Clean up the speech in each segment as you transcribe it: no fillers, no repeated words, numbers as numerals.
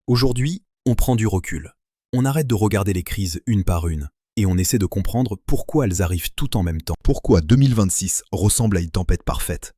Aujourd'hui, on prend du recul. On arrête de regarder les crises une par une, et on essaie de comprendre pourquoi elles arrivent toutes en même temps. Pourquoi 2026 ressemble à une tempête parfaite.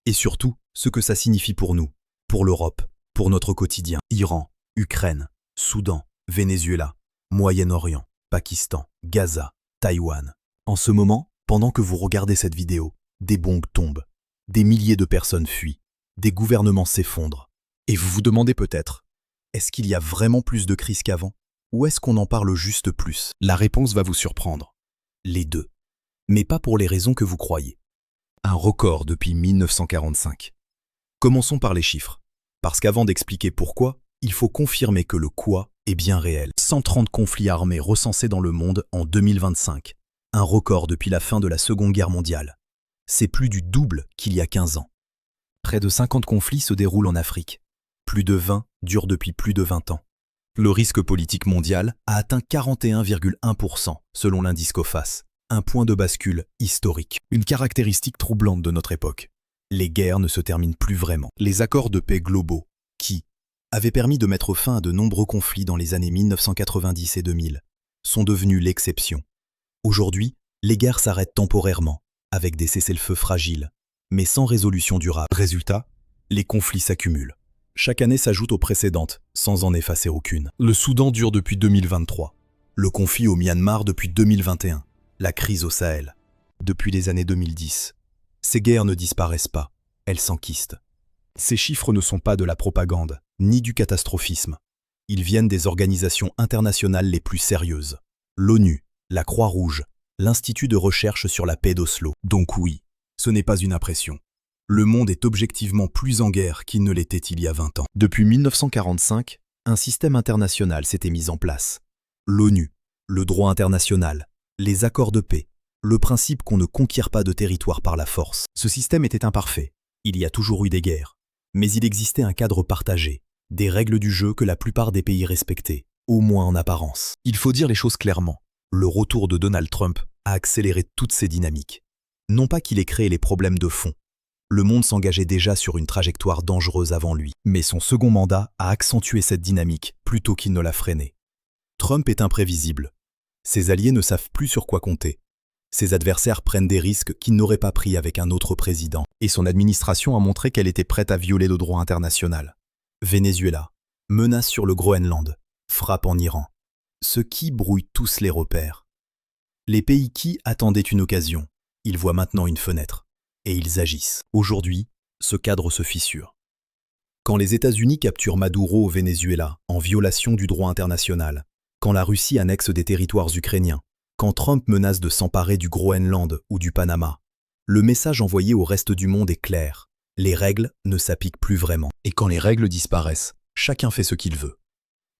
Et surtout, ce que ça signifie pour nous, pour l'Europe, pour notre quotidien. Iran, Ukraine, Soudan, Venezuela, Moyen-Orient, Pakistan, Gaza, Taïwan. En ce moment, pendant que vous regardez cette vidéo, des bombes tombent, des milliers de personnes fuient, des gouvernements s'effondrent. Et vous vous demandez peut-être, est-ce qu'il y a vraiment plus de crises qu'avant? Ou est-ce qu'on en parle juste plus? La réponse va vous surprendre. Les deux. Mais pas pour les raisons que vous croyez. Un record depuis 1945. Commençons par les chiffres. Parce qu'avant d'expliquer pourquoi, il faut confirmer que le quoi est bien réel. 130 conflits armés recensés dans le monde en 2025. Un record depuis la fin de la Seconde Guerre mondiale. C'est plus du double qu'il y a 15 ans. Près de 50 conflits se déroulent en Afrique. Plus de 20 durent depuis plus de 20 ans. Le risque politique mondial a atteint 41,1% selon l'indice COFAS, un point de bascule historique. Une caractéristique troublante de notre époque. Les guerres ne se terminent plus vraiment. Les accords de paix globaux, qui avaient permis de mettre fin à de nombreux conflits dans les années 1990 et 2000, sont devenus l'exception. Aujourd'hui, les guerres s'arrêtent temporairement, avec des cessez-le-feu fragiles, mais sans résolution durable. Résultat, les conflits s'accumulent. Chaque année s'ajoute aux précédentes, sans en effacer aucune. Le Soudan dure depuis 2023, le conflit au Myanmar depuis 2021, la crise au Sahel, depuis les années 2010. Ces guerres ne disparaissent pas, elles s'enquistent. Ces chiffres ne sont pas de la propagande, ni du catastrophisme. Ils viennent des organisations internationales les plus sérieuses. L'ONU, la Croix-Rouge, l'Institut de recherche sur la paix d'Oslo. Donc oui, ce n'est pas une impression. Le monde est objectivement plus en guerre qu'il ne l'était il y a 20 ans. Depuis 1945, un système international s'était mis en place. L'ONU, le droit international, les accords de paix, le principe qu'on ne conquiert pas de territoire par la force. Ce système était imparfait. Il y a toujours eu des guerres. Mais il existait un cadre partagé, des règles du jeu que la plupart des pays respectaient, au moins en apparence. Il faut dire les choses clairement. Le retour de Donald Trump a accéléré toutes ces dynamiques. Non pas qu'il ait créé les problèmes de fond. Le monde s'engageait déjà sur une trajectoire dangereuse avant lui, mais son second mandat a accentué cette dynamique plutôt qu'il ne l'a freinée. Trump est imprévisible. Ses alliés ne savent plus sur quoi compter. Ses adversaires prennent des risques qu'ils n'auraient pas pris avec un autre président, et son administration a montré qu'elle était prête à violer le droit international. Venezuela, menace sur le Groenland, frappe en Iran. Ce qui brouille tous les repères. Les pays qui attendaient une occasion, ils voient maintenant une fenêtre. Et ils agissent. Aujourd'hui, ce cadre se fissure. Quand les États-Unis capturent Maduro au Venezuela, en violation du droit international, quand la Russie annexe des territoires ukrainiens, quand Trump menace de s'emparer du Groenland ou du Panama, le message envoyé au reste du monde est clair. Les règles ne s'appliquent plus vraiment. Et quand les règles disparaissent, chacun fait ce qu'il veut.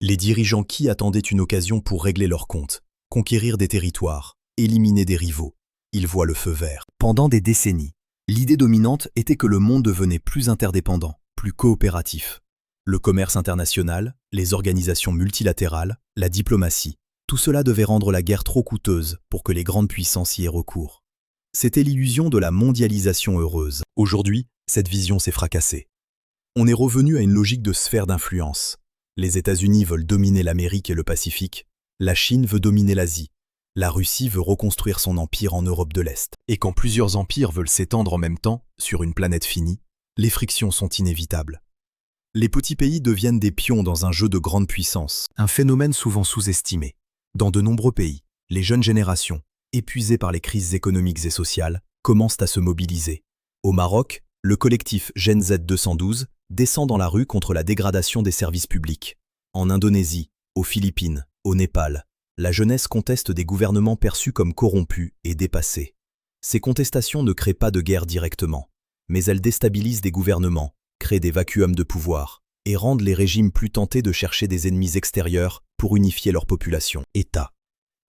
Les dirigeants qui attendaient une occasion pour régler leurs comptes, conquérir des territoires, éliminer des rivaux, ils voient le feu vert. Pendant des décennies, l'idée dominante était que le monde devenait plus interdépendant, plus coopératif. Le commerce international, les organisations multilatérales, la diplomatie, tout cela devait rendre la guerre trop coûteuse pour que les grandes puissances y aient recours. C'était l'illusion de la mondialisation heureuse. Aujourd'hui, cette vision s'est fracassée. On est revenu à une logique de sphère d'influence. Les États-Unis veulent dominer l'Amérique et le Pacifique, la Chine veut dominer l'Asie. La Russie veut reconstruire son empire en Europe de l'Est. Et quand plusieurs empires veulent s'étendre en même temps, sur une planète finie, les frictions sont inévitables. Les petits pays deviennent des pions dans un jeu de grande puissance, un phénomène souvent sous-estimé. Dans de nombreux pays, les jeunes générations, épuisées par les crises économiques et sociales, commencent à se mobiliser. Au Maroc, le collectif Gen Z 212 descend dans la rue contre la dégradation des services publics. En Indonésie, aux Philippines, au Népal, la jeunesse conteste des gouvernements perçus comme corrompus et dépassés. Ces contestations ne créent pas de guerre directement, mais elles déstabilisent des gouvernements, créent des vacuums de pouvoir et rendent les régimes plus tentés de chercher des ennemis extérieurs pour unifier leur population. État.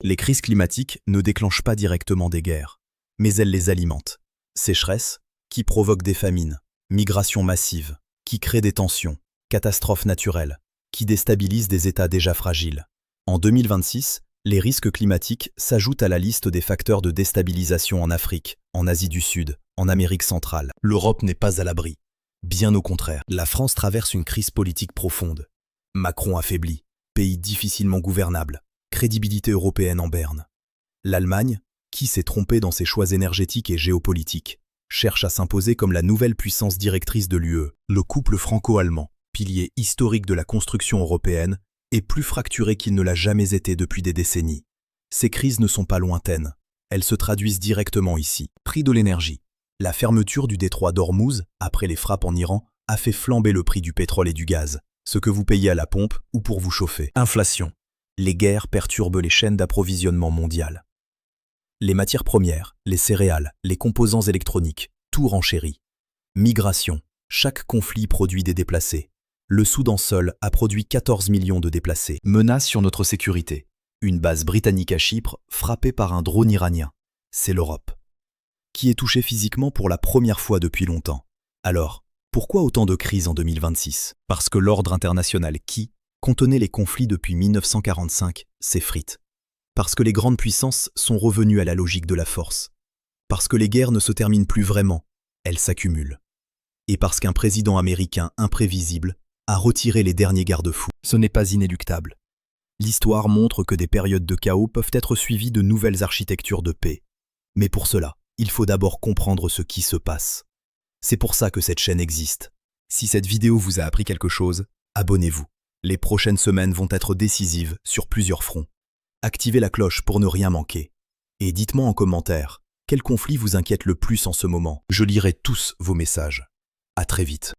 Les crises climatiques ne déclenchent pas directement des guerres, mais elles les alimentent. Sécheresse, qui provoque des famines, migration massive, qui crée des tensions, catastrophes naturelles, qui déstabilisent des États déjà fragiles. En 2026, les risques climatiques s'ajoutent à la liste des facteurs de déstabilisation en Afrique, en Asie du Sud, en Amérique centrale. L'Europe n'est pas à l'abri. Bien au contraire, la France traverse une crise politique profonde. Macron affaibli, pays difficilement gouvernable, crédibilité européenne en berne. L'Allemagne, qui s'est trompée dans ses choix énergétiques et géopolitiques, cherche à s'imposer comme la nouvelle puissance directrice de l'UE. Le couple franco-allemand, pilier historique de la construction européenne, est plus fracturé qu'il ne l'a jamais été depuis des décennies. Ces crises ne sont pas lointaines. Elles se traduisent directement ici. Prix de l'énergie. La fermeture du détroit d'Ormuz, après les frappes en Iran, a fait flamber le prix du pétrole et du gaz, ce que vous payez à la pompe ou pour vous chauffer. Inflation. Les guerres perturbent les chaînes d'approvisionnement mondiales. Les matières premières, les céréales, les composants électroniques, tout renchérit. Migration. Chaque conflit produit des déplacés. Le Soudan seul a produit 14 millions de déplacés. Menace sur notre sécurité. Une base britannique à Chypre frappée par un drone iranien. C'est l'Europe, qui est touchée physiquement pour la première fois depuis longtemps. Alors, pourquoi autant de crises en 2026 ? Parce que l'ordre international qui contenait les conflits depuis 1945 s'effrite. Parce que les grandes puissances sont revenues à la logique de la force. Parce que les guerres ne se terminent plus vraiment, elles s'accumulent. Et parce qu'un président américain imprévisible a retiré les derniers garde-fous. Ce n'est pas inéluctable. L'histoire montre que des périodes de chaos peuvent être suivies de nouvelles architectures de paix. Mais pour cela, il faut d'abord comprendre ce qui se passe. C'est pour ça que cette chaîne existe. Si cette vidéo vous a appris quelque chose, abonnez-vous. Les prochaines semaines vont être décisives sur plusieurs fronts. Activez la cloche pour ne rien manquer. Et dites-moi en commentaire, quel conflit vous inquiète le plus en ce moment ? Je lirai tous vos messages. À très vite.